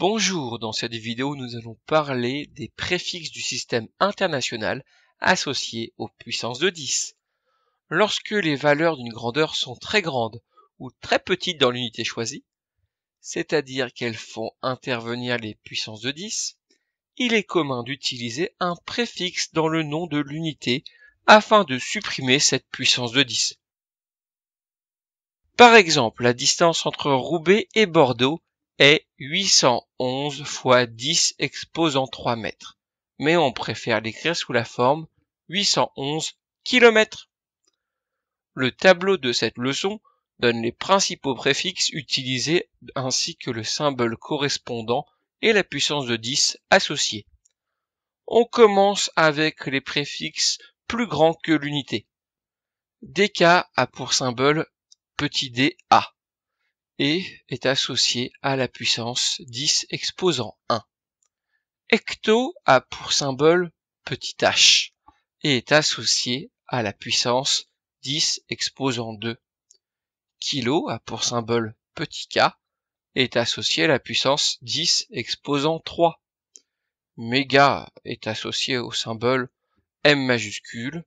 Bonjour, dans cette vidéo nous allons parler des préfixes du système international associés aux puissances de 10. Lorsque les valeurs d'une grandeur sont très grandes ou très petites dans l'unité choisie, c'est-à-dire qu'elles font intervenir les puissances de 10, il est commun d'utiliser un préfixe dans le nom de l'unité afin de supprimer cette puissance de 10. Par exemple, la distance entre Roubaix et Bordeaux est 811 fois 10 exposant 3 mètres, mais on préfère l'écrire sous la forme 811 km. Le tableau de cette leçon donne les principaux préfixes utilisés ainsi que le symbole correspondant et la puissance de 10 associée. On commence avec les préfixes plus grands que l'unité. DK a pour symbole petit d A et est associé à la puissance 10 exposant 1. Hecto a pour symbole petit h et est associé à la puissance 10 exposant 2. Kilo a pour symbole petit k et est associé à la puissance 10 exposant 3. Méga est associé au symbole M majuscule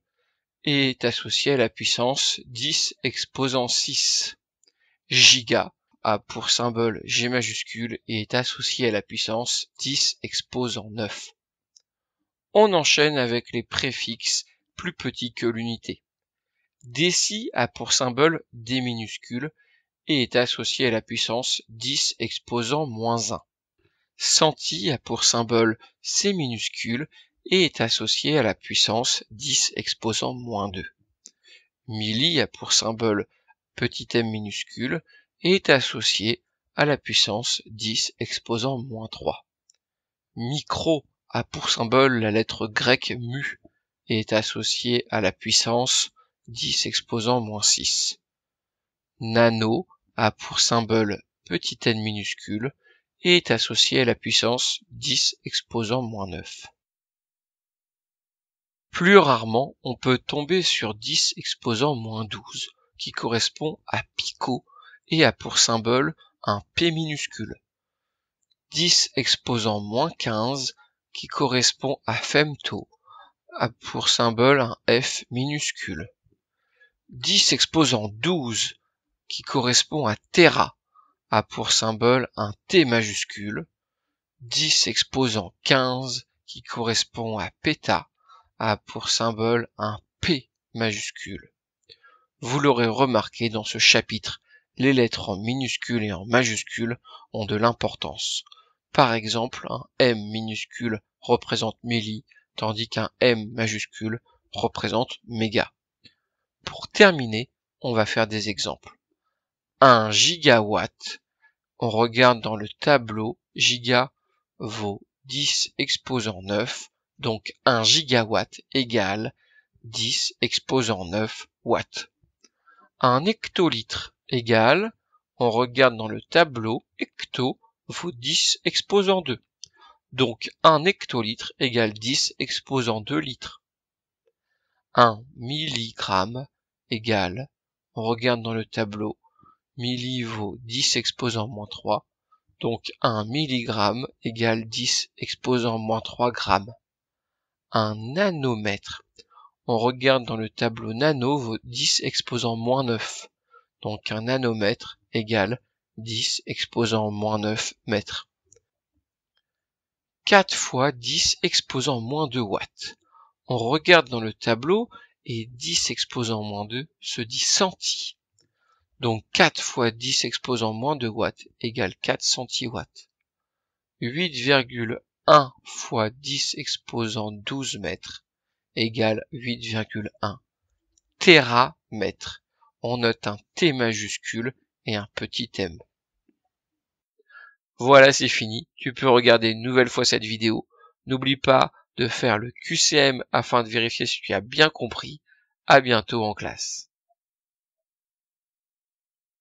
et est associé à la puissance 10 exposant 6. Giga a pour symbole G majuscule et est associé à la puissance 10 exposant 9. On enchaîne avec les préfixes plus petits que l'unité. Déci a pour symbole D minuscule et est associé à la puissance 10 exposant -1. Centi a pour symbole C minuscule et est associé à la puissance 10 exposant -2. Milli a pour symbole petit m minuscule et est associé à la puissance 10 exposant -3. Micro a pour symbole la lettre grecque mu et est associé à la puissance 10 exposant -6. Nano a pour symbole petit n minuscule et est associé à la puissance 10 exposant -9. Plus rarement, on peut tomber sur 10 exposant -12, qui correspond à Pico et a pour symbole un P minuscule. 10 exposant -15, qui correspond à Femto, a pour symbole un F minuscule. 10 exposant 12, qui correspond à Terra, a pour symbole un T majuscule. 10 exposant 15, qui correspond à Peta, a pour symbole un P majuscule. Vous l'aurez remarqué dans ce chapitre, les lettres en minuscules et en majuscules ont de l'importance. Par exemple, un M minuscule représente milli, tandis qu'un M majuscule représente méga. Pour terminer, on va faire des exemples. 1 gigawatt, on regarde dans le tableau, giga vaut 10 exposant 9, donc 1 gigawatt égale 10 exposant 9 watts. Un hectolitre égale, on regarde dans le tableau, hecto vaut 10 exposant 2. Donc 1 hectolitre égale 10 exposant 2 litres. 1 milligramme égale, on regarde dans le tableau, milli vaut 10 exposant -3. Donc 1 milligramme égale 10 exposant -3 grammes. Un nanomètre. On regarde dans le tableau, nano vaut 10 exposant -9. Donc un nanomètre égale 10 exposant -9 mètres. 4 fois 10 exposant -2 watts. On regarde dans le tableau et 10 exposant -2 se dit centi. Donc 4 fois 10 exposant -2 watts égale 4 centiwatts. 8,1 fois 10 exposant 12 mètres égale 8,1 téramètres. On note un T majuscule et un petit m. Voilà, c'est fini. Tu peux regarder une nouvelle fois cette vidéo. N'oublie pas de faire le QCM afin de vérifier si tu as bien compris. À bientôt en classe.